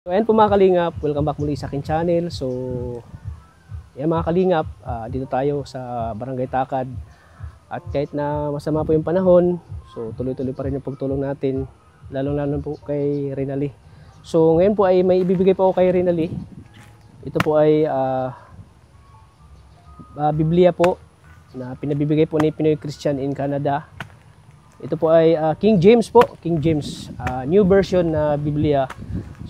So ayan po mga kalingap, welcome back muli sa akin channel. So yan mga kalingap, dito tayo sa Barangay Takad. At kahit na masama po yung panahon, so tuloy-tuloy pa rin yung pagtulong natin, lalong-lalo po kay Rinali. So ngayon po ay may ibibigay po ako kay Rinali. Ito po ay Biblia po na pinabibigay po ni Pinoy Christian in Canada. Ito po ay King James po, King James, new version na Biblia.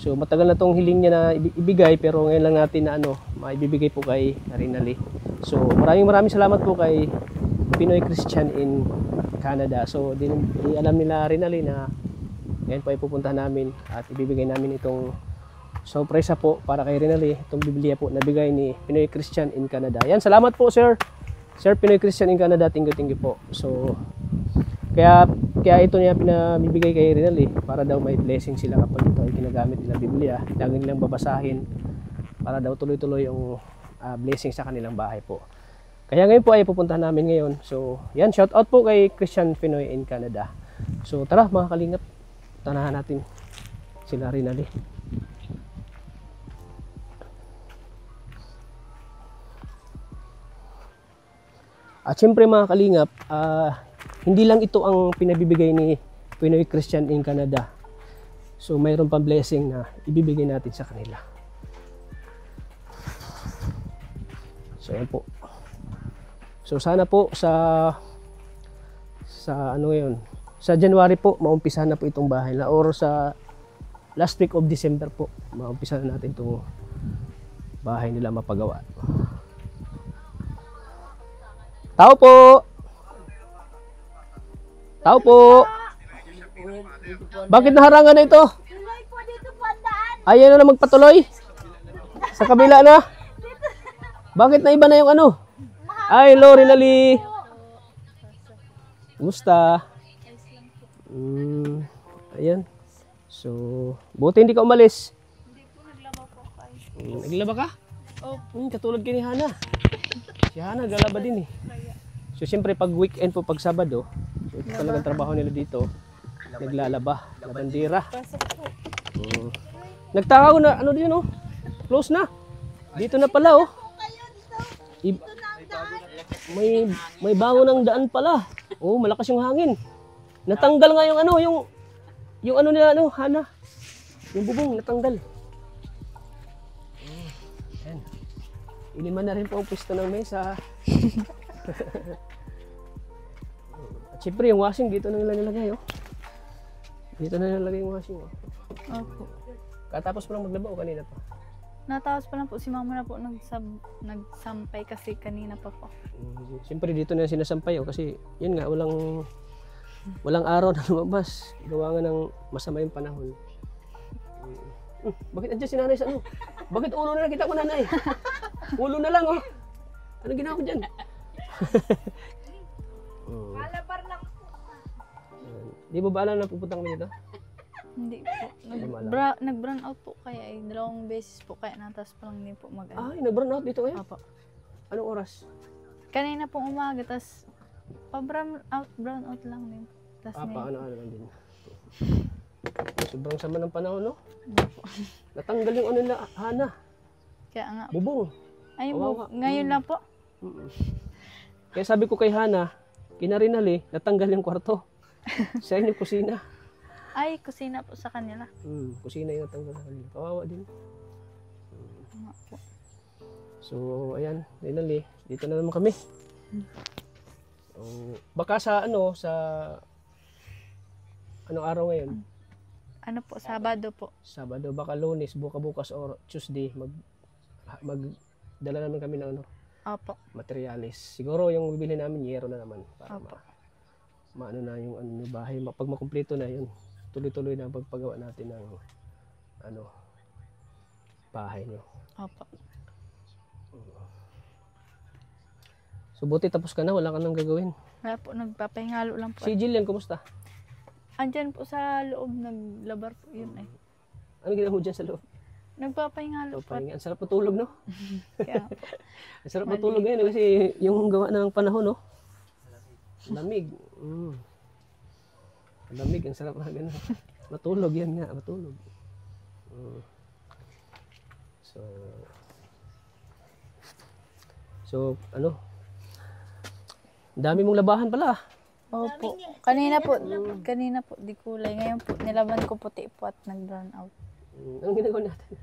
So matagal na tong hiling niya na ibigay, pero ngayon lang natin na maibibigay po kay Rinali. So maraming salamat po kay Pinoy Christian in Canada. So alam nila Rinali na ngayon po ay pupuntahan namin at ibibigay namin itong sorpresa po para kay Rinali, itong Biblia po na bigay ni Pinoy Christian in Canada. Yan, salamat po Sir Pinoy Christian in Canada, thank you po. So kaya ito niya pinabibigay kay Rinali para daw may blessing sila kapag ito ay ginagamit nila Biblia. Lagi nilang babasahin para daw tuloy-tuloy yung blessing sa kanilang bahay po. Kaya ngayon po ay pupuntahan namin ngayon. So yan, shout out po kay Christian Pinoy in Canada. So tara mga kalingap, tanahan natin sila Rinali. At syempre mga kalingap, hindi lang ito ang pinabibigay ni Pinoy Christian in Canada. So mayroon pang blessing na ibibigay natin sa kanila. So yan po. So sana po sa ngayon, sa January po maumpisahan na po itong bahay na, or sa last week of December po maumpisahan na natin itong bahay nila mapagawa. Tao po! Tao po! Bakit naharangan na ito? Ayaw na magpatuloy? Sa kabila na? Bakit na iba na yung Ay, hello Rinali! Kumusta? Ayan. So, buti hindi ka umalis. Hindi po, naglaba po kayo. Naglaba ka? Opo. Katulad kay ni Hana. Si Hana galaba din eh. So, siyempre pag weekend po, pag Sabado, so, ito talagang trabaho nila dito. Naglalaba, labandira. Pasok po. Nagtaka ko na, din close na. Dito na pala may bangon ng daan pala. Malakas yung hangin. Natanggal nga yung nila, Hana. Yung bubong, natanggal. Ayan. Iliman na rin po ang pwesto ng mesa. At syempre yung washing dito na nila nilagay. Dito na nilagay yung washing. Opo. Katapos mo lang maglaba o kanina pa? Natapos pa lang po, si mama na po nagsampay kasi kanina pa po. Siyempre dito na sinasampay kasi yun nga, walang araw na lumabas. Gawa nga ng masama yung panahon. Bakit andyan si nanay sa Bakit ulo na lang? Kita ko nanay. Ulo na lang Ano ginawa ko dyan? Malabar lang po. Di mo ba alam na pupunta kami dito? Hindi po. Nag-brown out po kaya dalawang beses po kaya natas pa lang din po Ay, nag-brown out dito Apo. Anong oras? Kanina pong umaga, tas brown out lang din. Tas ano lang din. Sobrang sama ng panahon, Opo. Natanggal yung nila, Hana. Kaya nga. Bubong. Ay, ngayon lang po. Kaya sabi ko kay Hana, Rinali, natanggal yung kwarto. Sa inyo kusina. Ay, kusina po sa kanila. Kusina yung natanggal sa kanila. Kawawa din. Nga po. So, ayan, Rinali, dito na naman kami. Baka sa anong araw ngayon? Ano po, Sabado po. Sabado, baka Lunes, bukas or Tuesday, magdala naman kami ng Opo. materialis. Siguro yung bibili namin, yero na naman. Para Opo. maano na yung bahay. Pag makumpleto na yun, tuloy-tuloy na pagpagawa natin ng bahay nyo. Opo. So buti tapos ka na, wala ka nang gagawin. Wala po, nagpapahingalo lang po. Si Jillian, kumusta? Andyan po sa loob, naglabar po yun eh. Ano ginawa mo dyan sa loob? Nagpapahingalo po. Ang sarap matulog, no? Kaya po. Ang sarap matulog ngayon kasi yung gawa ng panahon, lamig. Lamig, ang sarap na gano'n. Matulog yan nga, matulog. So, ano? Dami mong labahan pala. Opo. Kanina po, di kulay. Ngayon po, nilaban ko puti po at nag-brown out. Anong ginagawa natin?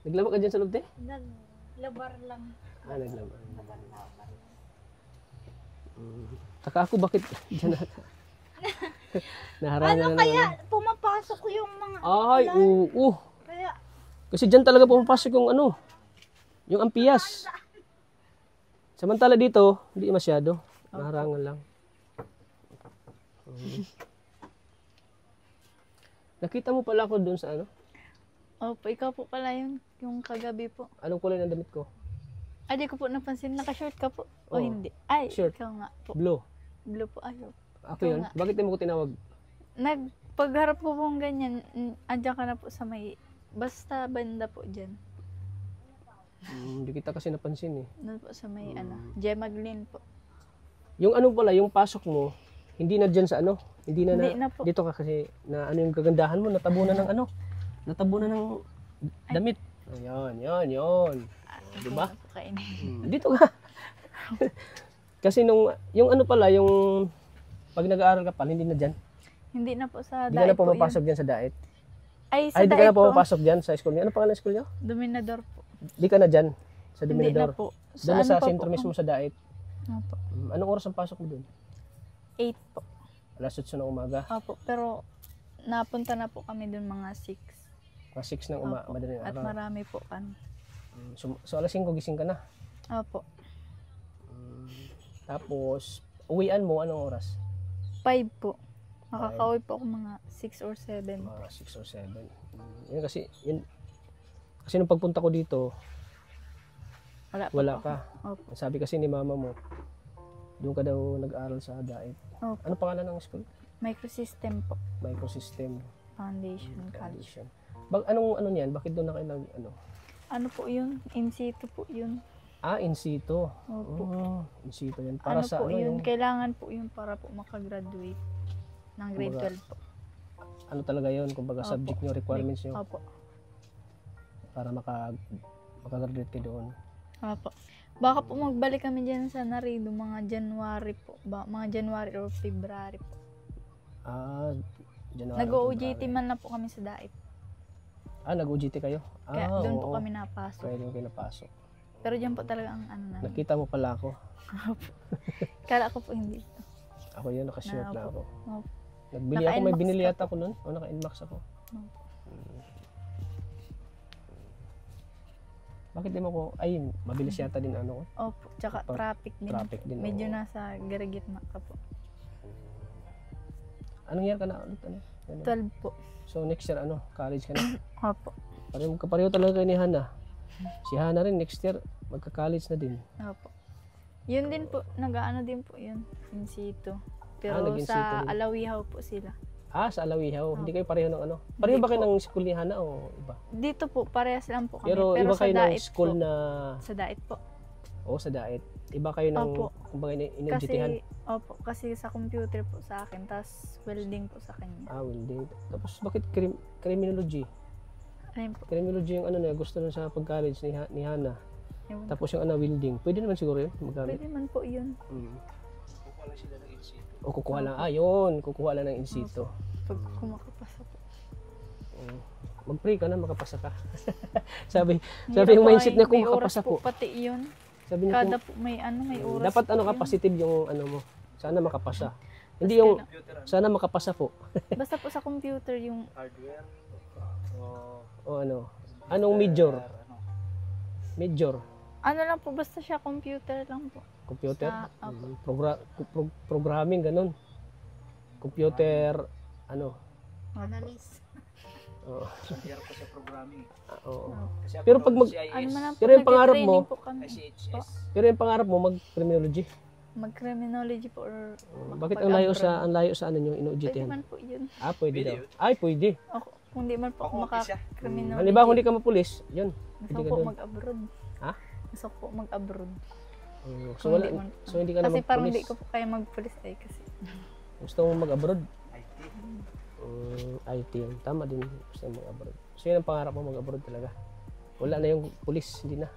Naglaba ka dyan sa loob, te? Naglabar lang. Naglaba. Taka ako, bakit dyan naka? Naharangan Ano kaya pumapasok yung mga Ay, ulan? oo. Kaya Kasi dyan talaga pumapasok yung ano, yung ampias. Samantala dito, hindi masyado. Naharangan lang. Nakita mo pala ako doon sa ano? Opo, ikaw po pala yung kagabi po. Anong kulay ng damit ko? Ay, di ko po napansin. Naka-short ka po. O Oo. hindi? Ay, Shirt. ikaw nga po. Blue. Blue po. Ay, opo. Ako yun. nga. Bakit di mo ko tinawag? Pagharap ko pong ganyan, andyan ka na po sa may, basta banda po dyan. Hindi kita kasi napansin eh. Doon po sa may, Gemaglin po. Yung ano pala, yung pasok mo, hindi na dyan sa ano? Hindi na, Hindi na po. dito ka kasi na ano yung kagandahan mo, natabunan ng ano? Natabunan ng damit. Ayan, yan. Diba? Ano po kainin? Dito ka. Kasi yung ano pala, yung pag nag-aaral ka pa, hindi na dyan. Hindi na po sa Hindi ka daet na po pumapasok dyan sa daet. Ay, sa Ay, hindi ka daet na po. pumapasok dyan sa school niyo. Ano pangalan ng school niyo? Dominador po. Di ka na dyan sa Hindi na Dominador. po. Doon na sa pa sentro po? mismo sa daet. Opo. Anong oras ang pasok mo doon? 8 po. Alas 8 ng umaga. Opo. Pero, napunta na po kami doon mga 6. Mga 6 ng Opo. madaling At araw. marami po kami. So alas 5 gising ka na. Opo. Tapos, uwian mo anong oras? 5 po. Makakauwi po ako mga 6 or 7. Mga 6 or 7. Yun kasi nung pagpunta ko dito, wala po. ka. Opo. Sabi kasi ni mama mo, doon ka daw nag-aral sa daet. Opo. Ano pangalan ng school? Microsystem po. Microsystem Foundation College. Foundation. Anong ano niyan? Bakit doon na kayo nag ano? Ano po yun? In situ po yun. In situ. Opo. In situ yan. Para Ano sa po ano yun? yung Kailangan po yun para po makagraduate ng grade Kumbaga, 12 po. ano talaga yun, kumbaga Opo. subject nyo, requirements nyo Opo. para makagraduate kayo doon. Opo. Baka po magbalik kami dyan sa Narido mga January po. Mga January or February po. January. Nag-OJT February. man na po kami sa Daet. Nag-OJT kayo? Kaya doon po oo. kami napasok. Kaya doon kayo napasok. Pero dyan po talaga ang ano namin. Nakita mo pala ako. Kala ko po hindi. Ako yun, nakashirt na ako. Opo. Nagbili ako, may Naka-Nmax binili ka yata ako noon. O, naka-Nmax ako. Opo. Bakit di mo ko, mabilis yata din ano ko. Opo. Tsaka traffic din. Traffic din, Medyo oo. nasa garagitna ka po. Anong year ka na ulit? Ano? 12 po. So next year, college ka na? Opo. Pareho talaga kayo ni Hana. Si Hana rin, next year, magka-college na din. Opo. Yun din po, nag-ano din po yun, in situ. Pero nag-in situ sa din. Alawihaw po sila. Sa Alawihaw. Hindi kayo pareho ng ano? Pareho Hindi ba kayo po. ng school ni Hana o iba? Dito po, parehas lang po kami. Pero iba sa kayo ng Daet school po. na, Sa Daet po. sa Daet. Iba kayo ng, Opo. kumbaga, Kasi, inujitihan. opo, kasi sa computer po sa akin, tas welding po sa kanya. Welding. Tapos bakit criminology? Ayun po. Criminology yung gusto nun sa pag-college ni Hana. Yun. Tapos yung welding. Pwede naman siguro yun, magamit. Pwede man po yun. O kukuha lang, yun, kukuha lang ng in situ. Pag kumakapasa po. Mag-pray ka na, makapasa ka. sabi Hirap yung po mindset ay, niya kung may oras makapasa po. Pati yun. Sabi niya Kada po may may oras. dapat po yun. positive yung mo. Sana makapasa. Hindi yung, sana makapasa po. Basta po sa computer yung, Anong major? Major? ano lang po, basta siya computer lang po. Computer? Sa- Programming, ganun. Computer, analyst. Oo. Hirap ko sa programming. Oo. Kasi ako Pero pag noon, Ano man lang po, Pero yung pangarap mo, nagte-training po kami. CHS. Pero yung pangarap mo, mag-criminology. Mag-criminology po or Bakit ang layo sa ano nyo, Pwede inuujitihan? man po yun. Pwede Pwede daw. yun. Pwede. Ako, kung di man po ako Pang-office siya. maka-criminology. Halimbawa, kung hindi ka mapulis, yun. Gusto hindi ko ka po doon. mag-abroad. Ha? Gusto ko po mag-abroad. So, Kung wala, hindi man- so hindi ka na Kasi parang magpulis. di ko po kaya mag-police kasi. Gusto mo mag-abroad? IT. IT yun. Tama din. Gusto mo mag-abroad. So yun ang pangarap mo, mag-abroad talaga. Wala na yung pulis, hindi na.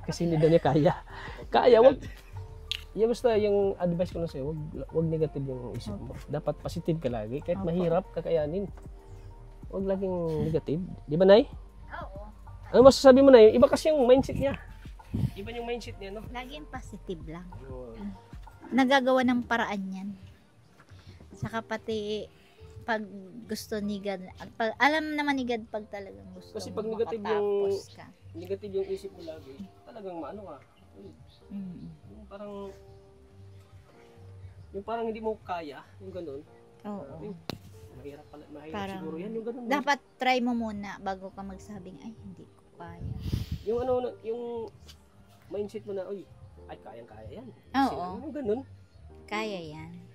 Kasi hindi daw niya kaya. Kaya, wag. Yeah, basta yung advice ko lang sa'yo, wag negative yung isip mo. Dapat positive ka lagi. Kahit mahirap, kakayanin. Wag laging negative. Di ba, Nay? Oo. Ano masasabi mo, Nay? Iba kasi yung mindset niya. Iba yung mindset niya, no? Laging positive lang. Yun. Nagagawa ng paraan yan. Saka pati pag gusto ni God, alam naman ni God pag talagang gusto Kasi mo pag negative makatapos ka. Negative yung isip mo lagi, talagang maano ka. Mm. Yung parang hindi mo kaya, yung ganun. Oo. Mahirap pala, mahirap Parang siguro yan, yung ganun. dapat try mo muna bago ka magsabing ay hindi ko kaya. Yung ano, yung mindset mo na, ay kayang-kaya yan. Oo. Yung ganun. Kaya yan.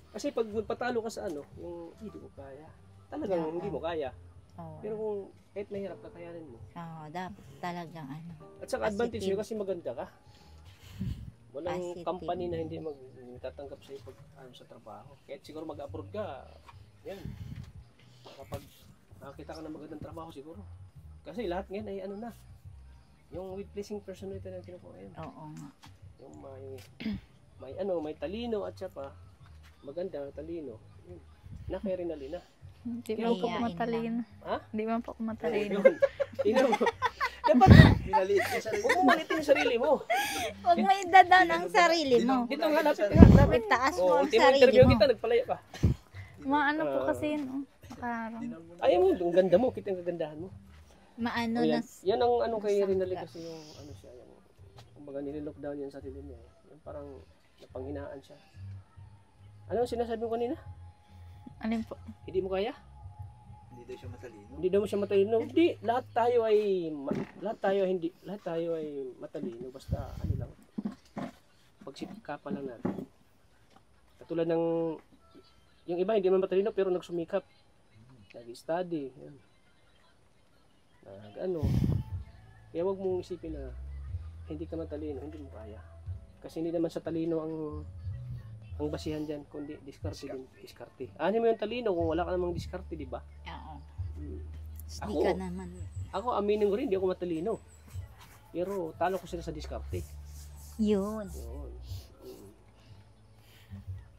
Kasi pag magpatalo ka sa ano, yung hindi mo kaya, talagang Oo. hindi mo kaya. Oo. Pero kung kahit mahirap, kakayanin mo. Oo, dapat talagang ano. At saka advantage Positive. mo kasi maganda ka. Walang Positive. company na hindi magtatanggap sa iyo pag sa trabaho. Kahit siguro mag-abroad ka, yan. Kapag nakakita ka ng magandang trabaho siguro. Kasi lahat ngayon ay ano na. Yung with pleasing personality na kinukuha yan. Oo nga. Yung may talino at saka maganda, talino. Yun. Na-carry na lina. Hindi man po Mahihain matalino. Ha? Hindi man po matalino. Yun. Tingnan mo. Dapat huwag mo malitin yung sarili mo. Huwag mo idadaw ng sarili mo. Dito nga, lapit ka nga. Lapit. Itaas mo Oo, ang sarili interview mo. kita, nagpalaya ka. Maano po kasi yun, makarang. Ayaw mo, ang ganda mo, kita yung kagandahan mo. Maano O na. yan, yan ang ano kay nasangga. Rinaldi kasi yung ano siya, yung kumbaga nililockdown yan sa sarili niya. Yung parang napanghinaan siya. Ano ang sinasabi mo kanina? Alin po? Hindi mo kaya? Hindi daw siya matalino. Hindi daw mo siya matalino. Hindi, lahat tayo ay matalino basta ano lang. Pagsikapan lang natin. Katulad ng yung iba hindi man matalino pero nagsumikap. Nag-study, yan. Kaya wag mong isipin na hindi ka matalino, hindi mo kaya. Kasi hindi naman sa talino ang basihan diyan, kundi diskarte din, diskarte. Ano mo yung talino kung wala ka namang diskarte, di ba? Oo. Hmm. Hindi Ako? ka naman. Ako aminin ko rin, hindi ako matalino. Pero talo ko sila sa diskarte. Yun. Yun.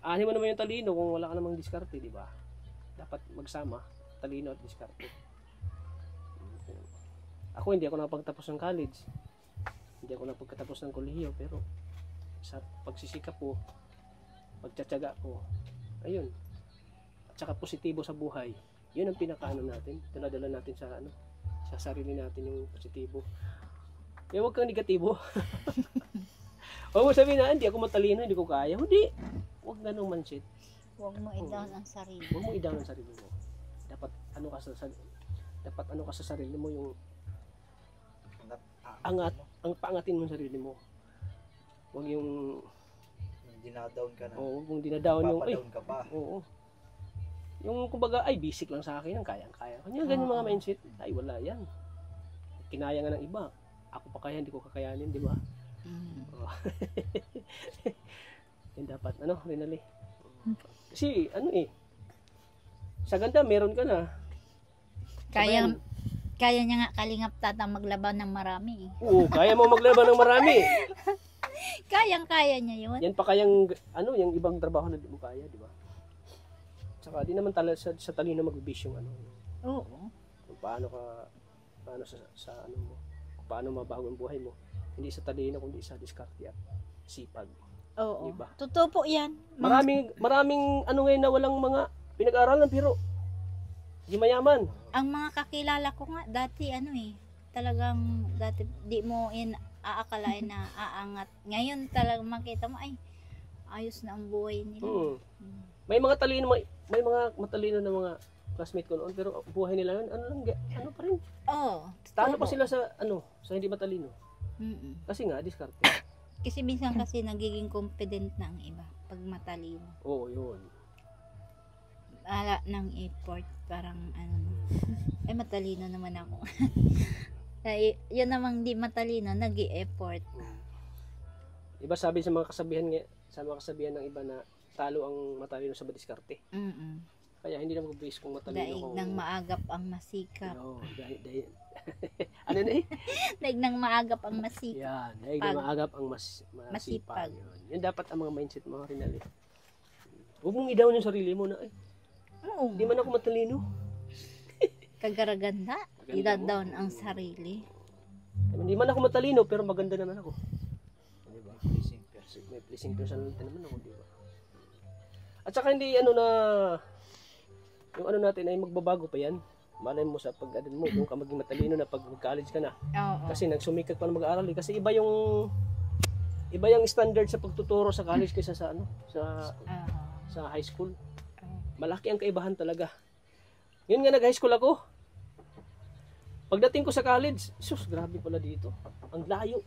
Ano mo naman yung talino kung wala ka namang diskarte, di ba? Dapat magsama, talino at diskarte. Ako hindi ako nakapagtapos ng college. Hindi ako nakapagtapos ng kolehiyo, pero sa pagsisikap ko, pagtsatsaga ko, ayun. At saka positibo sa buhay. Yun ang pinakaano natin. Dala-dala natin sa sarili natin yung positibo. Kaya huwag kang negatibo. Huwag mo sabihin na, hindi ako matalino, hindi ko kaya. Hindi. Huwag ganong mindset. Huwag mo i-down ang sarili. Huwag mo i-down ang sarili mo. Dapat ano ka sa sarili mo yung angat, ang paangatin mo sa sarili mo. Huwag yung Dinadown ka na. huwag mong dinadown yung Papadown ka pa. oo. Yung kumbaga ay basic lang sa akin, ang kayang-kaya. Kanya ganyan mga mindset, ay wala yan. Kinaya nga ng iba. Ako pa kaya, hindi ko kakayanin, di ba? Mm. Oh. Yan dapat, Rinaldi? Kasi, sa ganda, meron ka na. Kaya niya nga kalingap tatang maglaban ng marami. Oo, kaya mo maglaban ng marami. Kaya niya yun. Yan pa kayang, yung ibang trabaho na di mo kaya, di ba? Tsaka, di naman talaga sa talino magbibis yung Oo. kung paano sa mo, kung paano mabago ang buhay mo. Hindi sa talino, kundi sa diskarte at sipag. Oo. Diba? Totoo po yan. Maraming ngayon na walang mga pinag-aaralan pero di mayaman. Ang mga kakilala ko nga, dati talagang dati di mo aakalain na aangat. Ngayon talagang makita mo, ay, ayos na ang buhay nila. Mm. May mga matalino na mga classmate ko noon pero buhay nila yun, ano pa rin. Oo. Talo pa sila sa hindi matalino. Mm-mm. Kasi nga, diskarte. Kasi minsan kasi nagiging confident na ang iba pag matalino. Oo, yun. Ala ng effort, parang ay matalino naman ako. Ay, yun namang di matalino, nag-i-effort. Iba sabi sa mga kasabihan ng iba na talo ang matalino sa diskarte. Mm-mm. Kaya hindi na mag-base kung matalino Daig kung... ng maagap ang masikap. Oo, daig. Ano na eh? Daig ng maagap ang masikap. Yan, daig na maagap ang masipag. Masipag. Yun dapat ang mga mindset mga Rinal eh. Huwag mong i-down yung sarili mo na eh. Oo. Hindi man ako matalino. Kagaraganda. Maganda Ida-down mo. ang sarili. Hindi man ako matalino pero maganda naman ako. Di ba? Pleasing person. May pleasing personality naman ako, di ba? At saka hindi ano na yung ano natin ay magbabago pa yan. Malay mo sa pag-aral mo, doon ka maging matalino na pag mag-college ka na. Oo. Kasi nagsumikap ka na mag-aaral eh. Kasi iba yung standard sa pagtuturo sa college kaysa sa ano, sa high school. Malaki ang kaibahan talaga. Yun nga nag-high school ako. Pagdating ko sa college, sus, grabe pala dito. Ang layo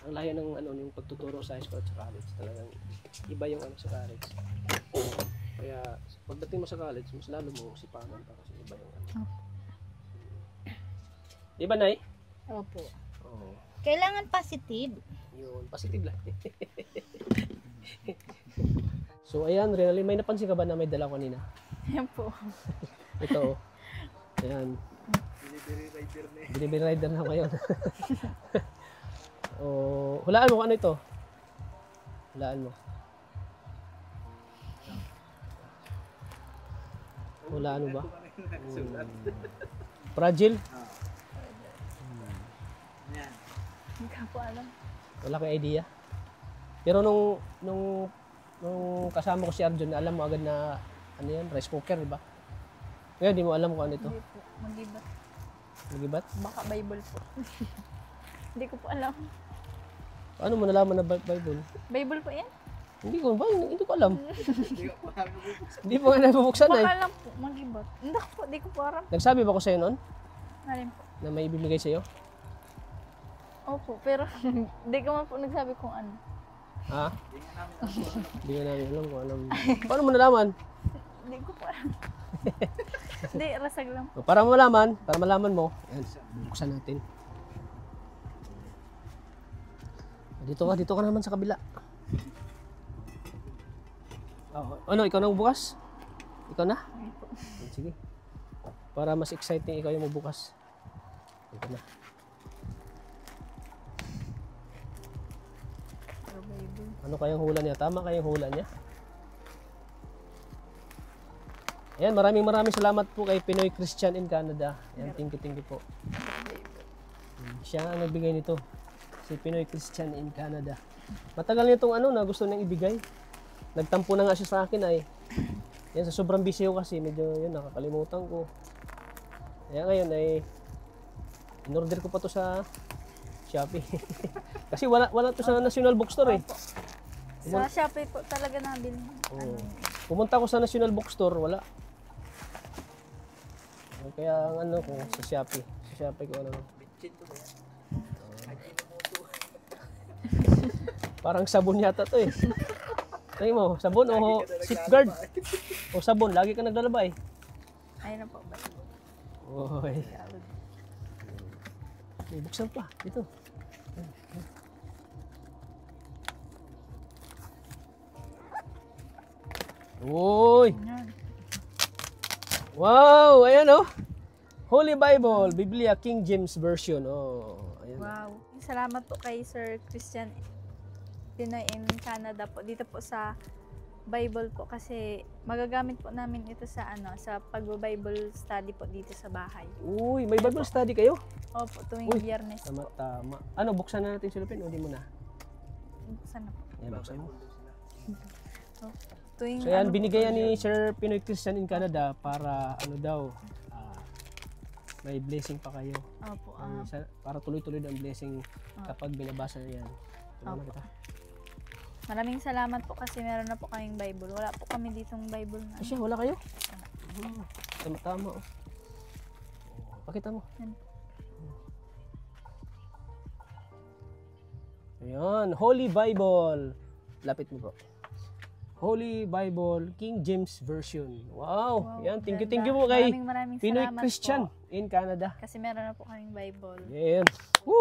ng ano yung pagtuturo sa high school at sa college. Talagang iba yung ano sa college. Kaya pagdating mo sa college, mas lalo mo sipanan pa kasi iba yung ano. Di ba, Nay? Opo. Oo. Kailangan positive. Yun, positive lang. So ayan, really, may napansin ka ba na may dala ko kanina? Yan po. Ito, oh. Ayan. Delivery rider na eh. Delivery rider na ako ngayon. Oh, hulaan mo kung ano ito. Hulaan mo. Hulaan mo ba? Fragile? Yan. Hindi ka po alam. Wala kang idea. Pero nung kasama ko si Arjun, alam mo agad na ano yan, rice cooker, di ba? Ngayon, di mo alam kung ano ito. Hindi po. Magibat. Magibat? Baka Bible po. Hindi ko po alam. Paano mo nalaman na Bible? Bible po yan? Hindi ko alam. Hindi ko pa nabubuksan. Hindi pa nga nabubuksan Baka eh. alam po. Magibat. Hindi ko po alam. Nagsabi ba ko sa'yo noon Alin po. na may ibibigay sa'yo? Opo. Pero hindi ko man po nagsabi kung ano. Ha? Hindi nga namin alam. Hindi ko namin alam kung alam. Paano mo nalaman? Hindi ko po alam. Hindi, rasag lang. Para malaman mo, yan, buksan natin. Dito ka naman sa kabila. Oh, ano, ikaw na bukas? Ikaw na? Sige. Para mas exciting ikaw yung magbukas. Ito na. Ano kayang hula niya? Tama kayang hula niya? Ayan, maraming salamat po kay Pinoy Christian in Canada. Ayan, thank you po. Siya ang nagbigay nito. Si Pinoy Christian in Canada. Matagal niya itong ano na gusto niyang ibigay. Nagtampo na nga siya sa akin ay. Yan, sa sobrang busy ko kasi medyo yun, nakakalimutan ko. Kaya ngayon ay in-order ko pa to sa Shopee. Kasi wala to sa National Bookstore eh. Sa Shopee po talaga nabili. Oo. Pumunta ako sa National Bookstore, wala. Kaya ang ano ko sa Shopee. Sa Shopee ko ano. Bitchin to ba yan? Parang sabon yata to eh. Tingin mo, sabon o safeguard? O sabon, lagi ka naglalaba eh. Ayun na po. Oy. May buksan pa. Dito. Uy! Wow! Ayan oh! Holy Bible, Biblia, King James Version. Oh, ayan. Wow. Salamat po kay Sir Christian Pinoy in Canada po. Dito po sa Bible po kasi magagamit po namin ito sa sa pag-Bible study po dito sa bahay. Uy, may Bible study kayo? Opo, tuwing Uy, Biyernes po. Tama. Ano, buksan na natin silupin o di mo na? Buksan na po. Ayan, buksan mo. Tuwing So yan, po, binigay yan ni Sir Pinoy Christian in Canada para ano daw, may blessing pa kayo. Opo. Para tuloy-tuloy ang blessing kapag binabasa niyo yan. Tulungan Opo. kita. Maraming salamat po kasi meron na po kaming Bible. Wala po kami ditong Bible na. Asya, wala kayo? Tama-tama oh. Pakita mo. Yan. Ayan, Holy Bible. Lapit mo bro. Holy Bible, King James Version. Wow. Yan, thank you po kay Maraming Pinoy salamat Christian po. in Canada. Kasi meron na po kaming Bible. Yan. Woo!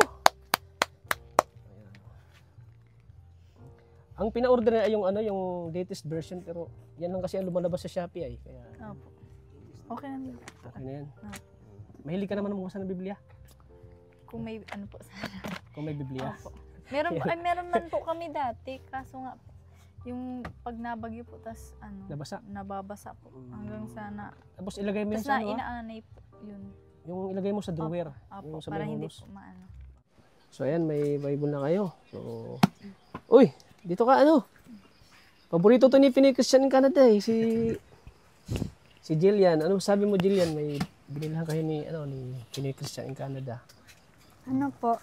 Ayan. Ang pina-order na ay yung latest version pero Yan lang kasi ang lumalabas sa Shopee ay. Kaya Opo. Okay na. okay na yan. Ah. Mahilig ka naman magbasa ng Biblia? Kung may ano po sana. Kung may Biblia. Opo. Meron man po kami dati, kaso nga po, yung pag nabagyo po, tas Nabasa. nababasa po. Hanggang sana, Tapos ilagay mo yun tas sa na ano, inaanay po yun. yung ilagay mo sa drawer. Opo, Yung sa para may hindi hulos. po maano. So ayan, may Bible na kayo. So, uy, dito ka ano? Paborito to ni Pinoy Christian in Canada eh, si Jillian. Ano sabi mo, Jillian? May binilhan kayo ni Pinoy Christian in Canada. Ano po,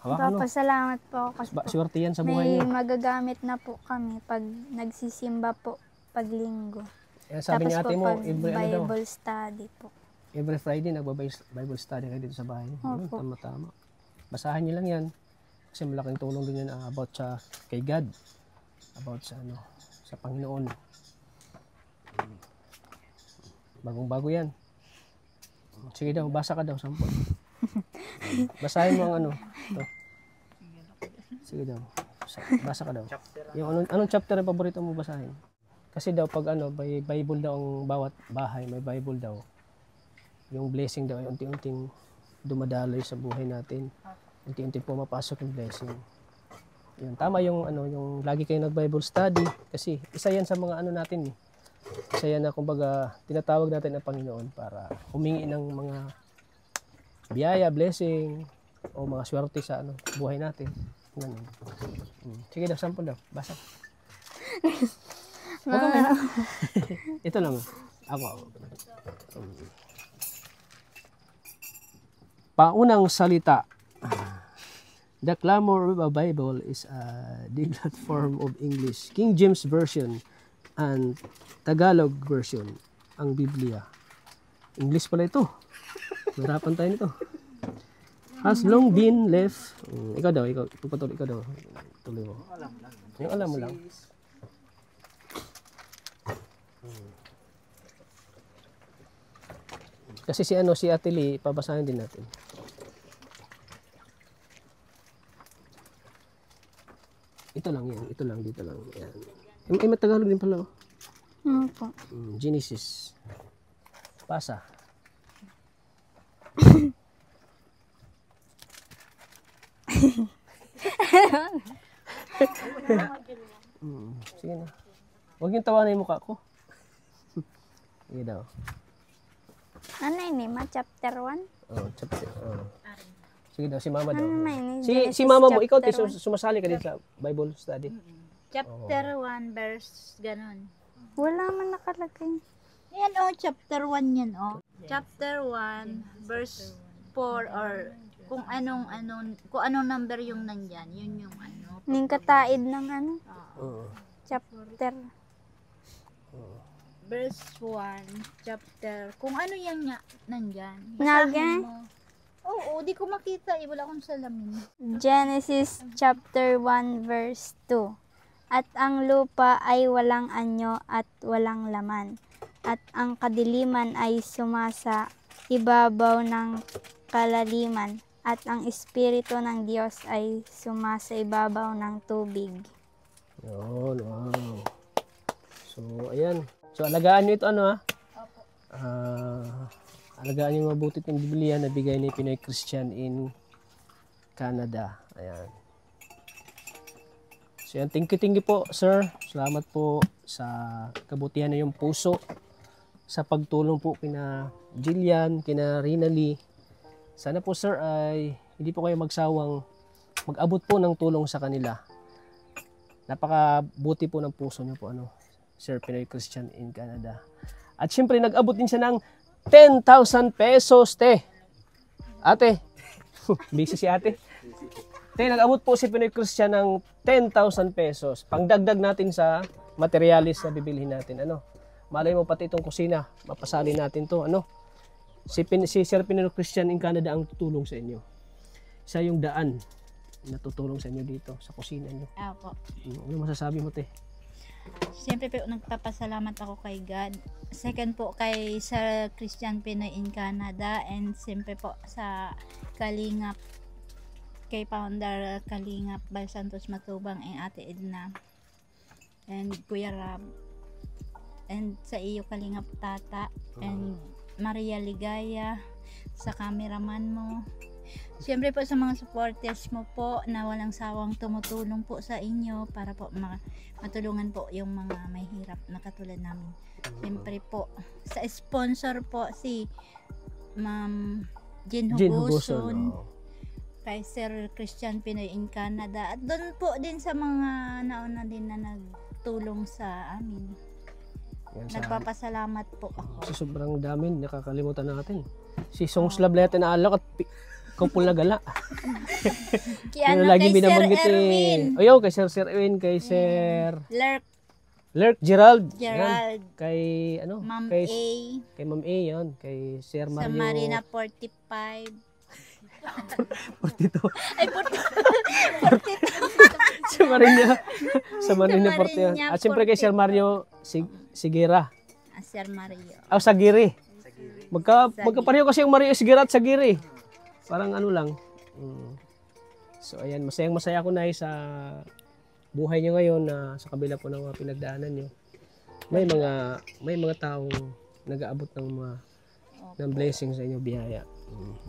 Hawakan mo. papasalamat po ako kasi po, Swerte yan sa buhay may niyo. magagamit na po kami pag nagsisimba po pag linggo. Yan sabi ni Tapos ate po mo, pag every ano daw, Bible study po. every Friday nagba-Bible study kayo dito sa bahay. Yun, Opo. tama-tama. Basahan niyo lang yan. Kasi malaking tulong din yan about sa kay God. About sa sa Panginoon. Bagong-bago yan. Sige daw, basa ka daw, sample. Basahin mo ang ito. Sige daw. Basa ka daw. Yung anong chapter ang paborito mo basahin? Kasi daw pag may Bible daw ang bawat bahay, may Bible daw. Yung blessing daw ay unti-unting dumadaloy sa buhay natin. Unti-unti pumapasok yung blessing. Yun, tama yung yung lagi kayo nag-Bible study kasi isa yan sa mga natin eh. Isa yan na kumbaga tinatawag natin ng Panginoon para humingi ng mga biyaya, blessing o mga swerte sa buhay natin. Ganun. Sige daw, sample daw. Basa. Ito lang. Ako. Paunang salita. The Clamor of a Bible is a diglot form of English, King James Version, and Tagalog version, ang Biblia. English pala ito. Mahirapan tayo nito. Has long been left. Ikaw daw, pagpatuloy ikaw daw. Tuloy mo. Yung alam mo lang. Kasi si Ate Lee, pabasahin din natin. Ito lang yan. Ito lang. Dito lang. Yan. Ay, matagalog din pala. Ano po? Genesis. Pasa. Sige na. Huwag yung tawanan yung mukha ko. Sige daw. Ano yun chapter 1? Oh, chapter. Oh. Sige daw, si mama daw. Ano na yun? Si mama mo, ikaw chapter sumasali ka din sa Bible study. Chapter 1 verse ganon. Wala man nakalagay. Yan chapter 1 yan Chapter 1 verse 4 or kung anong number yung nandyan, yun yung Ning kataid ng Oo. chapter. verse 1, chapter, kung ano yan nga nandyan. Nalagyan? Basahin mo. Oo, di ko makita wala akong salamin. Genesis chapter 1 verse 2. At ang lupa ay walang anyo at walang laman. At ang kadiliman ay sumasa ibabaw ng kalaliman. At ang Espiritu ng Diyos ay sumasa ibabaw ng tubig. Yun, wow. So, ayan. So, alagaan nyo ito, alagaan nyo mabuti itong Biblia na bigay ni Pinoy Christian in Canada. Ayan. So, yan. Thank you po, sir. Salamat po sa kabutihan na yung puso sa pagtulong po kina Jillian, kina Rina Lee. Sana po, sir, ay hindi po kayo magsawang mag-abot po ng tulong sa kanila. Napakabuti po ng puso niyo po, Sir Pinoy Christian in Canada. At syempre, nag-abot din siya ng 10,000 pesos, te. Ate. Busy si ate. Te, nag-abot po si Pinoy Christian ng 10,000 pesos. Pangdagdag natin sa materialis na bibilhin natin. Malay mo pati itong kusina. Mapasali natin to. Si Sir Pinoy Christian in Canada ang tutulong sa inyo. Isa yung daan na tutulong sa inyo dito sa kusina niyo. Apo. Ano masasabi mo, te? Siyempre po nagpapasalamat ako kay God. Second po kay Sir Christian Pinoy in Canada, and siyempre po sa Kalingap, kay Founder Kalingap Bal Santos Matubang and Ate Edna and Kuya Rab. and sa iyo Kalingap Tata, and Maria Ligaya, sa cameraman mo. Siyempre po sa mga supporters mo po na walang sawang tumutulong po sa inyo para po matulungan po yung mga may hirap na katulad namin. Siyempre po sa sponsor po si Ma'am Jean Jean Hugoson, Hugoson. kay Sir Christian Pinoy in Canada, at doon po din sa mga nauna din na nagtulong sa amin. Yan, sa Nagpapasalamat po ako. sobrang dami, nakakalimutan natin. Si Songs Lableta na alak at Kupul na Gala. Kaya Yung kay Sir binabanggit Erwin, Ayaw, kay Sir Erwin, kay Sir Lurk Gerald. Yan. Gerald, Kay ano? Ma'am kay, A, kay Ma'am A yan. Kay Sir sa Mario. Marina 45. 42. Ay, 42. sa Marina. sa Marina Sa 41. Marina At siyempre kay Sir Mario Sigira. Sir Mario. Sagiri. Magkapareho kasi yung Mario Sigira at Sagiri. Parang ano lang. So ayan, masayang-masaya ako na sa buhay nyo ngayon na sa kabila po ng mga pinagdaanan nyo. May mga taong nag-aabot ng blessings sa inyo, biyaya.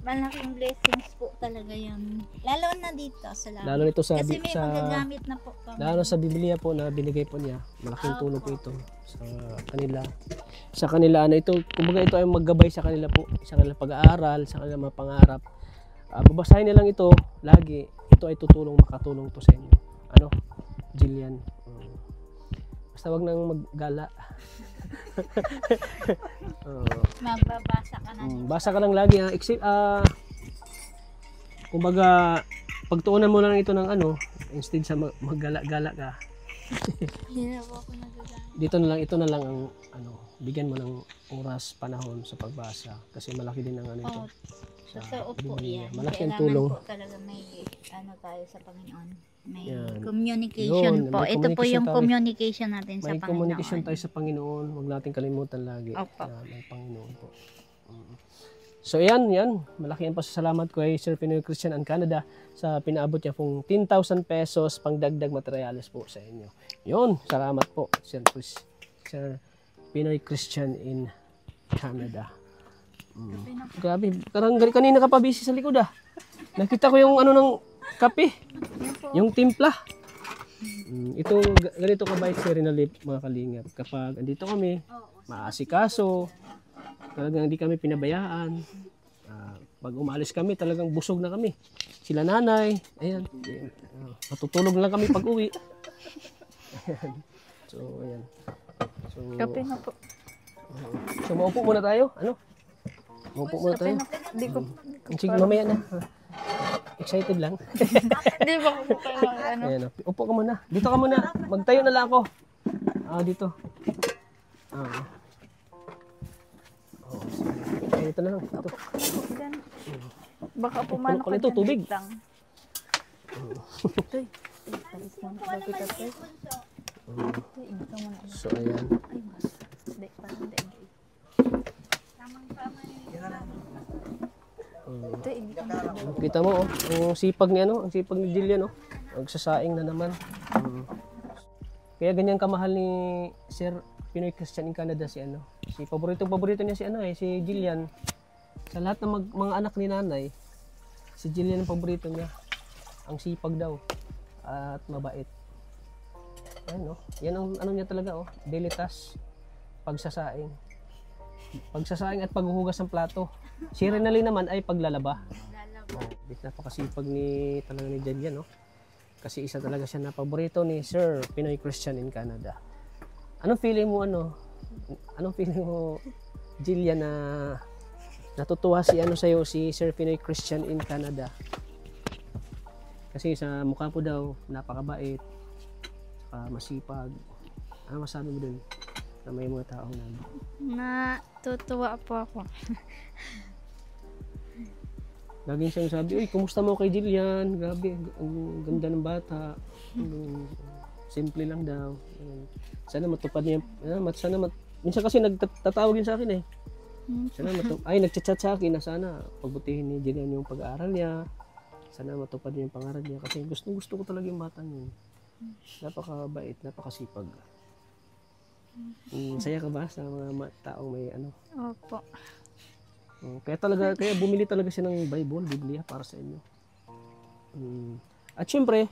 Malaking blessings po talaga yun. Lalo na dito sa lahat. Lalo nito sa Kasi may magagamit na po kami. lalo sa Biblia po na binigay po niya. Malaking tulong po ito sa kanila. Sa kanila ano ito, kumbaga ito ay maggabay sa kanila po, sa kanilang pag-aaral, sa kanilang mga pangarap. Babasahin nilang ito lagi. Ito ay makatulong to sa inyo. Ano? Jillian. Basta wag nang maggala. Magbabasa ka na. Basa ka lang lagi kumbaga pagtuunan mo lang ito ng ano instead sa maggala-gala ka. Hindi na po ako nagagamit. Ito na lang ang ano, bigyan mo ng oras, panahon sa pagbasa kasi malaki din ang ano ito. Totoo po Biblia. yan. Malaki ang Kailangan tulong. po talaga may tayo sa Panginoon. May Yan. communication Yun, po. may Ito po communication yung tayo. communication natin sa May Panginoon. communication tayo sa Panginoon. Huwag natin kalimutan lagi Opo. na may Panginoon po. So yan. Malaki ang pasasalamat ko kay Sir Pinoy Christian in Canada sa pinaabot niya pong 10,000 pesos pang dagdag materyales po sa inyo. Yun, salamat po Sir Pinoy Christian in Canada. Grabe, parang kanina ka pa busy sa likod Nakita ko yung ano ng kape, yung timpla. Ito, ganito kabait si Rinalip mga kalingap. Kapag andito kami, maasikaso, talagang hindi kami pinabayaan. Pag umalis kami, talagang busog na kami. Sila nanay, ayan, matutulog lang kami pag uwi. Ayan. So, ayan. So, Kape na po. so maupo muna tayo. Ano? Maupo muna tayo. Hindi ko. Sige, mamaya na. Excited lang. Hindi ba ko kayo ano? Ayan, upo ka muna. Dito ka muna. Magtayo na lang ako. Dito. Dito na lang. Dito. Yan. Baka pumanok Ano ito? Tubig? Lang. Toy. Palis mo. Bakit ka toy? So, ayan. Hindi, parang hindi. Toy, hindi ka mo. Kita mo, ang sipag ni ang sipag ni Jillian, Magsasaing na naman. Kaya ganyan kamahal ni Sir Pinoy Christian in Canada si paborito niya si Jillian. Sa lahat ng mga anak ni nanay, si Jillian ang paborito niya. Ang sipag daw at mabait. Ayun, yan ang ano niya talaga, daily task, pagsasaing at paghuhugas ng plato. Si Renalyn naman ay paglalaba. Napakasipag talaga ni Jillian, kasi isa talaga siya na paborito ni Sir Pinoy Christian in Canada. Anong feeling mo Jillian, na natutuwa sa'yo si Sir Pinoy Christian in Canada? Kasi sa mukha po daw napakabait, masipag. Ano masabi mo dun na may mga taong Natutuwa po ako. laging siyang sabi, uy, kumusta mo kay Jillian? Grabe, ang ganda ng bata. Simple lang daw. Sana matupad niya. Minsan kasi nagtatawag din sa akin nagchat-chat sa akin na sana pagbutihin ni Jillian yung pag-aaral niya. Sana matupad niya yung pangarap niya. Kasi gusto ko talaga yung batang yun. Napakabait, napakasipag. Saya ka ba sa mga taong may ano? Opo. Kaya bumili talaga siya ng Bible, Biblia para sa inyo. At syempre,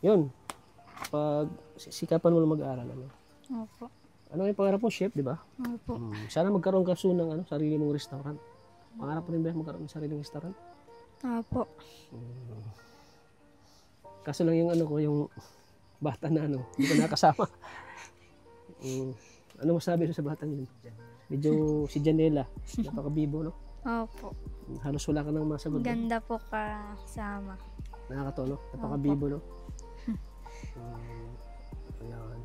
yun, pag sikapan mo lang mag-aaral, ano? Opo. Ano yung pangarap mo, chef, di ba? Opo. Sana magkaroon ka soon ng ano, sarili mong restaurant. Pangarap mo rin ba magkaroon ng sariling restaurant? Opo. Kaso lang yung ano ko, yung bata na ano, hindi ko nakasama. Ano masabi mo sa batang yun? Medyo si Janela, napakabibo, no? Opo. Halos wala ka nang masagot. No? Ganda po kasama. Nakakatawa, no? Napakabibo, no? Ayan.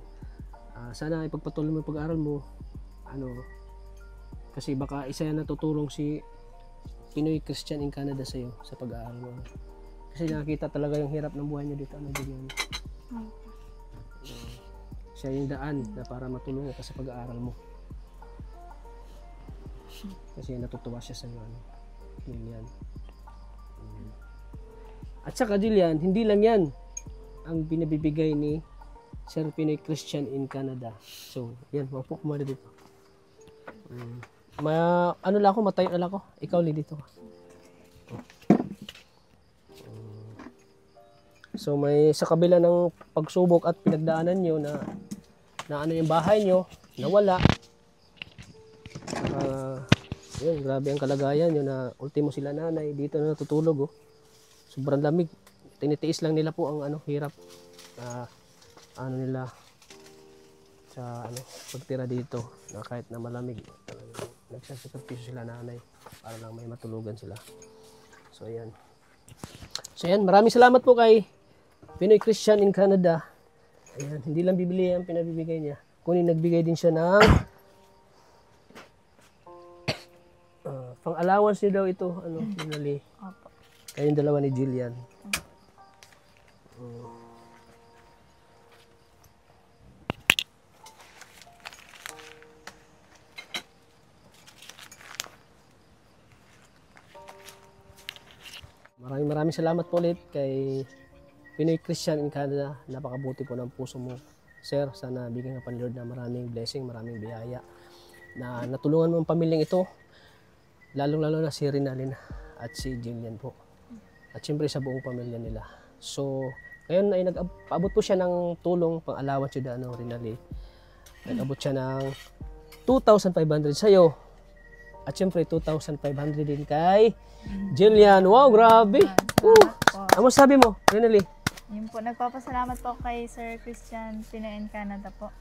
Sana ipagpatuloy mo yung pag-aaral mo. Ano, kasi baka isa yan natutulong si Pinoy Christian in Canada sa'yo sa pag-aaral mo. Kasi nakikita talaga yung hirap ng buhay niyo dito. Ano din yun? Siya yung daan na para matulungan ka sa pag-aaral mo. Kasi natutuwa siya sa iyo, ano, Jillian. At saka Jillian, hindi lang yan ang binabibigay ni Sir Pinoy Christian in Canada. So, yan, maupo ko muna dito. Ano lang ako, matayo na lang ako. Ikaw li dito. So, may sa kabila ng pagsubok at pinagdaanan nyo na ano yung bahay nyo, nawala. Yun, grabe ang kalagayan nyo na ultimo sila nanay, dito na natutulog. Oh. Sobrang lamig. Tinitiis lang nila po ang ano, hirap. Ano nila sa ano, pagtira dito na kahit na malamig. Nagsasakripisyo sila nanay para lang may matulugan sila. So, ayan. So, ayan. Maraming salamat po kay Pinoy Christian in Canada. Ayan, hindi lang bibili ang pinabibigay niya. Kunin nagbigay din siya ng pang-allowance niya daw ito. Ano, finally. Opo. Kayong dalawa ni Jillian. Maraming salamat po ulit kay Pinoy Christian in Canada. Napakabuti po ng puso mo, sir. Sana bigyan ka pa ni Lord na maraming blessing, maraming biyaya na natulungan mo ang pamilyang ito, lalong-lalo na si Rinalyn at si Jillian po. At siyempre sa buong pamilya nila. So, ngayon ay nag-abot po siya ng tulong pang-allowance siya ano, Rinalyn. Nag-abot siya ng 2,500 sa'yo. At siyempre 2,500 din kay Jillian. Wow, grabe! Ano sabi mo, Rinalyn? Yun po, nagpapasalamat po kay Sir Christian Pinoy in Canada po.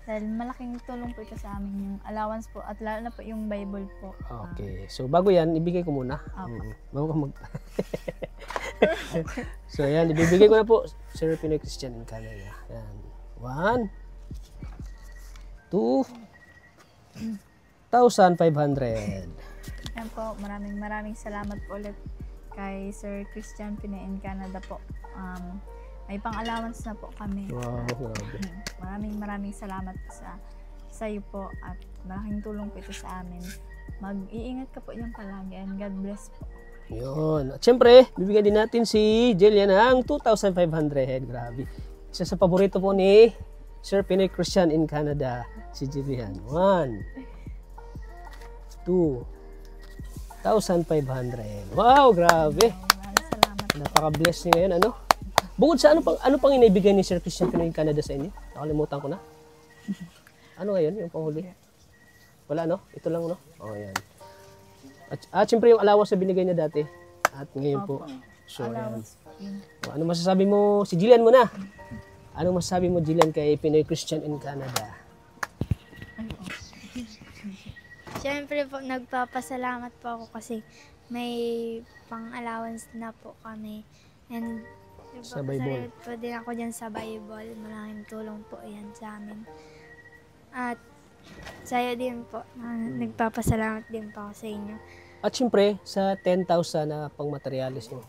Dahil malaking tulong po ito sa amin yung allowance po at lalo na po yung Bible po. Okay. So bago yan, ibigay ko muna. Bago ka So ayan, ibibigay ko na po Sir Pinoy Christian in Canada. Ayan. 1, 2,500. Yan po, maraming salamat po ulit kay Sir Christian Pinoy in Canada po. May pang-allowance na po kami. Wow, grabe. Maraming salamat sa iyo po at malaking tulong po ito sa amin. Mag-iingat ka po yan palagi and God bless po. Yun. At syempre, bibigyan din natin si Jillian ng 2,500. Grabe. Isa sa paborito po ni Sir Pinoy Christian in Canada, si Jillian. 1, 2,500. Wow, grabe. Maraming salamat. Napaka-bless niyo ngayon, ano? Bukod sa ano pang inibigay ni Sir Christian Pinoy in Canada sa inyo? Nakalimutan ko na. Ano ngayon yung panghuli? Wala, no? Ito lang, no? Oh, yan. At siyempre yung allowance na binigay niya dati. At ngayon po. So, ayan. Ano masasabi mo? Si Jillian muna. Ano masasabi mo, Jillian, kay Pinoy Christian in Canada? Siyempre po, nagpapasalamat po ako kasi may pang-allowance na po kami. And Sa Bible. nagpapasalamat po din ako dyan sa Bible. Malaking tulong po yan sa amin. At sa'yo din po, nagpapasalamat din po ako sa inyo. At siyempre, sa 10,000 na pang materialis nyo.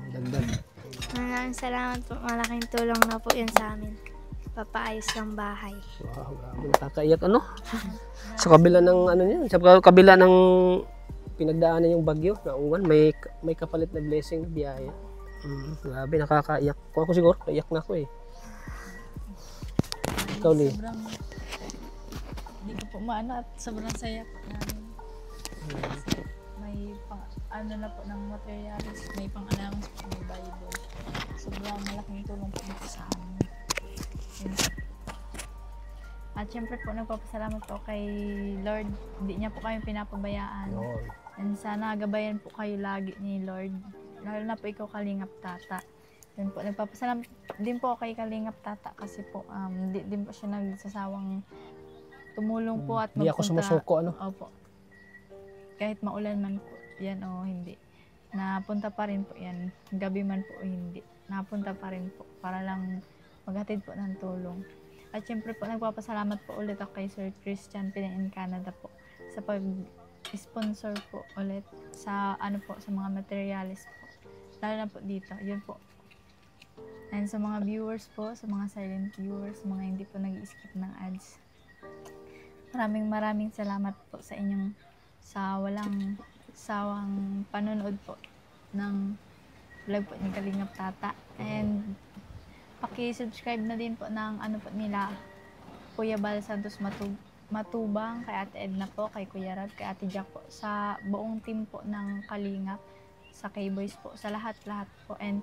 Dagdag. Maraming salamat po. Malaking tulong na po yan sa amin. Papaayos ng bahay. Wow, grabe. Nakakaiyak, ano? Sa kabila ng, ano niya, sa kabila ng pinagdaanan yung bagyo, na uwan, may kapalit na blessing na biyaya. Grabe, nakakaiyak. Kung ako siguro, naiyak na ako eh. Ikaw, Lee. Sobrang, hindi ko po maano at sobrang saya po namin. Kasi may pang, ano na po ng materials, may pang-allowance po, may Bible. Sobrang malaking tulong po dito sa amin. Yun. At syempre po, nagpapasalamat po kay Lord. Hindi niya po kami pinapabayaan. Yun. And sana gabayan po kayo lagi ni Lord. Lalo na po ikaw, Kalingap Tata. Yun po, nagpapasalamat din po kay Kalingap Tata kasi po, din po siya nagsasawang tumulong po at Hindi ako sumusuko, ano? Opo. Kahit maulan man po yan o hindi. Napunta pa rin po yan. Gabi man po o hindi. Napunta pa rin po para lang maghatid po ng tulong. At syempre po, nagpapasalamat po ulit ako kay Sir Christian Pinay in Canada po sa pag-sponsor po ulit sa ano po, sa mga materials po. Lalo na po dito, yun po. And sa mga viewers po, sa mga silent viewers, mga hindi po nag-skip ng ads. Maraming salamat po sa inyong sa walang sawang panonood po ng vlog po ni Kalingap Tata. And paki-subscribe na din po ng ano po nila, Kuya Bal Santos Matubang, kay Ate Edna po, kay Kuya Rab, kay Ate Jack po, sa buong team po ng Kalingap, sa K-Boys po, sa lahat-lahat po. And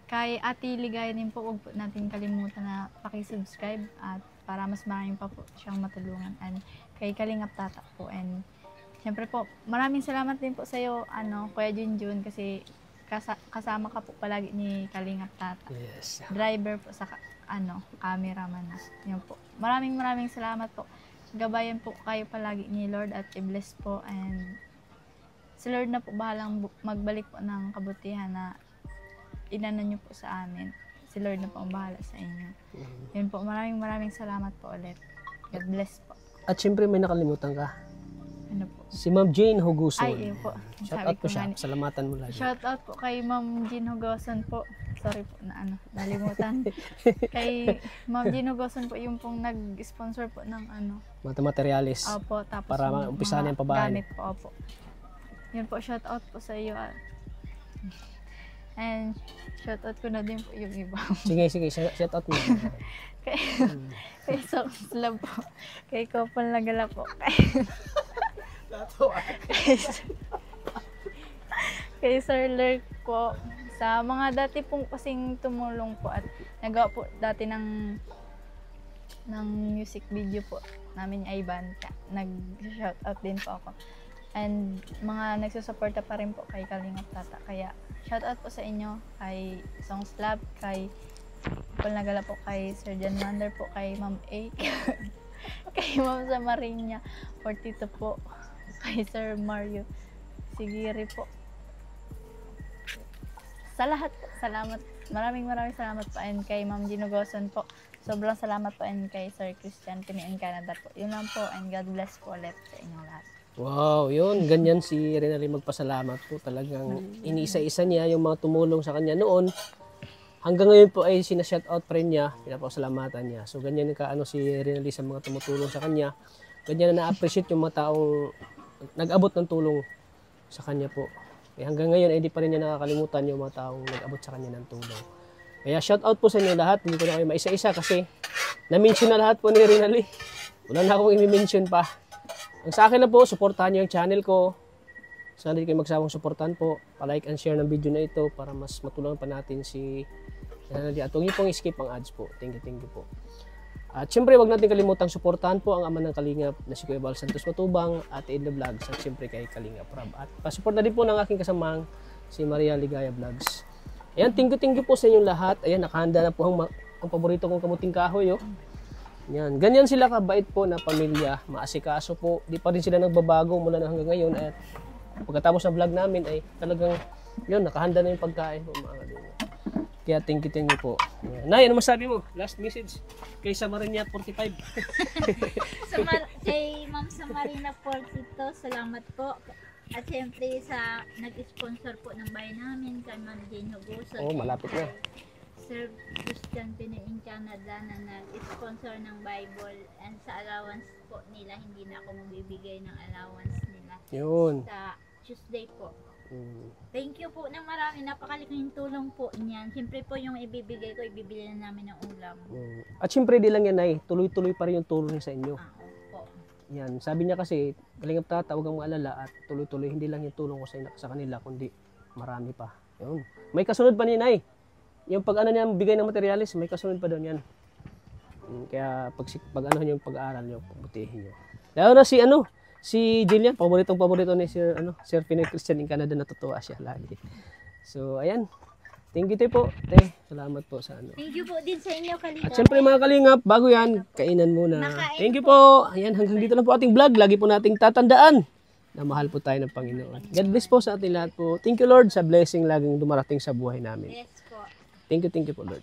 kay Ate Ligaya din po, huwag po natin kalimutan na paki-subscribe at para mas maraming pa po siyang matulungan. And kay Kalingap Tata po. And syempre po, maraming salamat din po sa iyo, Kuya Junjun, kasi kasama ka po palagi ni Kalingap Tata. Yes. Driver po sa cameraman na. Yan po. Maraming salamat po. Gabayan po kayo palagi ni Lord at i-bless po, and si Lord na po bahalang magbalik po ng kabutihan na inano niyo po sa amin. Si Lord na po ang bahala sa inyo. Yun po. Maraming salamat po ulit. God bless po. At syempre may nakalimutan ka. Ano po? Si Ma'am Jane Huguson. Ay, yun po. Shout Sabi out po ko siya. nga, Salamatan mo lagi. shout out po kay Ma'am Jean Hugoson po. Sorry po na nalimutan. Kay Ma'am Jean Hugoson po yung pong nag-sponsor po ng Mga materialis. Opo, tapos Para yung maumpisahan mga yung pabahay. gamit po, opo. Yun po, shout out po sa iyo. And shout out ko na din po yung iba. Sige, shout out mo. Kay Songs Love po. Kay Kopal Nagala po. Kay Sir Lurk po. Sa mga dati pong kasing tumulong po at nagawa po dati ng music video po namin ay Banta. Nag-shoutout din po ako. And mga nagsusuporta pa rin po kay Kalingap Tata. Kaya shoutout po sa inyo, kay Songs Lab, kay Paul Nagala po, kay Sir John Wander po, kay Ma'am A, kay Ma'am Samarinia 42 po, kay Sir Mario Sigiri po. Sa lahat po, salamat. Maraming salamat po. And kay Ma'am Ginugoson po, sobrang salamat po. And kay Sir Christian Pinay in Canada po. Yun lang po. And God bless po ulit sa inyong lahat. Wow, yun. Ganyan si Renali magpasalamat po. Talagang iniisa-isa niya yung mga tumulong sa kanya noon. Hanggang ngayon po ay sinashoutout pa rin niya. Pinapasalamatan niya. So ganyan ka si Renali sa mga tumutulong sa kanya. Ganyan na na-appreciate yung mga taong nag-abot ng tulong sa kanya po. Hanggang ngayon ay hindi pa rin niya nakakalimutan yung mga taong nag-abot sa kanya ng tulong. Kaya shout out po sa inyo lahat. Hindi ko na kayo maisa-isa kasi na-mention na lahat po ni Renali. Wala na akong i-mention pa. Ang sa akin na po, supportahan niyo yung channel ko. Sana hindi kayo magsawang supportahan po. Pa-like and share ng video na ito para mas matulungan pa natin si Renali. At huwag niyo pong skip ang ads po. Thank you po. At syempre, wag natin kalimutang suportahan po ang ama ng Kalingap na si Kuya Bal Santos Matubang at Edna Vlogs at syempre kay Kalingap Rab. At pasupport na din po ng aking kasamang si Maria Ligaya Vlogs. Ayan, thank you po sa inyong lahat. Ayan, nakahanda na po ang paborito kong kamuting kahoy. Oh. Ayan, ganyan sila kabait po na pamilya. Maasikaso po. Di pa rin sila nagbabago mula na hanggang ngayon. At pagkatapos ng vlog namin ay talagang yun, nakahanda na yung pagkain po mga kalingap. Kaya thank you po. Nay, ano masabi mo? Last message kay Samarinia 45. Kay Ma'am Samarina 42, salamat po. At siyempre sa nag-sponsor po ng bahay namin, kay Ma'am Jane Huguson. Oh, malapit na. Sir Christian Pinay in Canada na nag-sponsor ng Bible, and sa allowance po nila, hindi na ako magbibigay ng allowance nila. Yun. Sa Tuesday po. Thank you po ng marami. Napakalaking tulong po niyan. Siyempre po yung ibibigay ko, ibibili na namin ng ulam. At syempre di lang yan ay, tuloy-tuloy pa rin yung tulong sa inyo. Opo. Yan, sabi niya kasi, Kalingap Tata, huwag kang maalala at tuloy-tuloy, hindi lang yung tulong ko sa kanila, kundi marami pa. Yun. May kasunod pa ni Nay. Yung pag ano niya, bigay ng materialis, may kasunod pa doon yan. Kaya pag ano yung pag-aaral niyo, pabutihin niyo. Lalo na si Jillian, paborito ni Sir Pinoy Christian in Canada, natutuwa siya lagi. So, ayan. Thank you po. Salamat po sa ano. Thank you po din sa inyo, Kalingap. At syempre mga Kalingap, bago yan, kainan muna. Thank you po. Ayan, hanggang dito lang po ating vlog. Lagi po nating tatandaan na mahal po tayo ng Panginoon. God bless po sa ating lahat po. Thank you Lord sa blessing laging dumarating sa buhay namin. Yes po. Thank you po Lord.